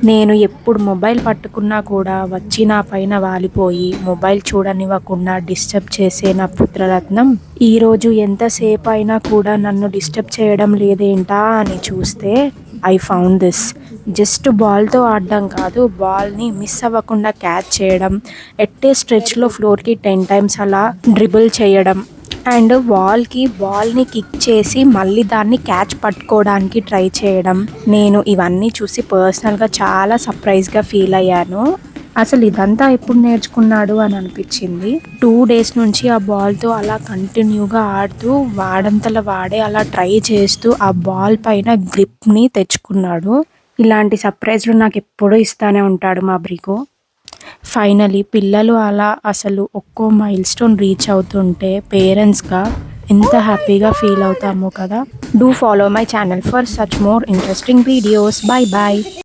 నేను ఎప్పుడు మొబైల్ పట్టుకున్నా కూడా వచ్చి నా పైన వాలిపోయి మొబైల్ చూడనివ్వకుండా డిస్టర్బ్ చేసే నా పుత్రరత్నం ఈరోజు ఎంతసేపు అయినా కూడా నన్ను డిస్టర్బ్ చేయడం లేదేంటా అని చూస్తే ఐ ఫౌండ్ దిస్. జస్ట్ బాల్తో ఆడడం కాదు, బాల్ని మిస్ అవ్వకుండా క్యాచ్ చేయడం, ఎట్టే స్ట్రెచ్లో ఫ్లోర్కి 10 టైమ్స్ అలా డ్రిబుల్ చేయడం అండ్ బాల్ని కిక్ చేసి మళ్ళీ దాన్ని క్యాచ్ పట్టుకోవడానికి ట్రై చేయడం. నేను ఇవన్నీ చూసి పర్సనల్గా చాలా సర్ప్రైజ్గా ఫీల్ అయ్యాను. అసలు ఇదంతా ఎప్పుడు నేర్చుకున్నాడు అని అనిపించింది. 2 డేస్ నుంచి ఆ బాల్తో అలా కంటిన్యూగా ఆడుతూ వాడంతల వాడే అలా ట్రై చేస్తూ ఆ బాల్ పైన గ్రిప్ని తెచ్చుకున్నాడు. ఇలాంటి సర్ప్రైజ్లు నాకు ఎప్పుడూ ఇస్తానే ఉంటాడు మా బ్రిగో. ఫైనలీ పిల్లలు అలా అసలు ఒక్కో మైల్ స్టోన్ రీచ్ అవుతుంటే పేరెంట్స్గా ఎంత హ్యాపీగా ఫీల్ అవుతామో కదా. Do follow my channel for such more interesting videos. Bye bye.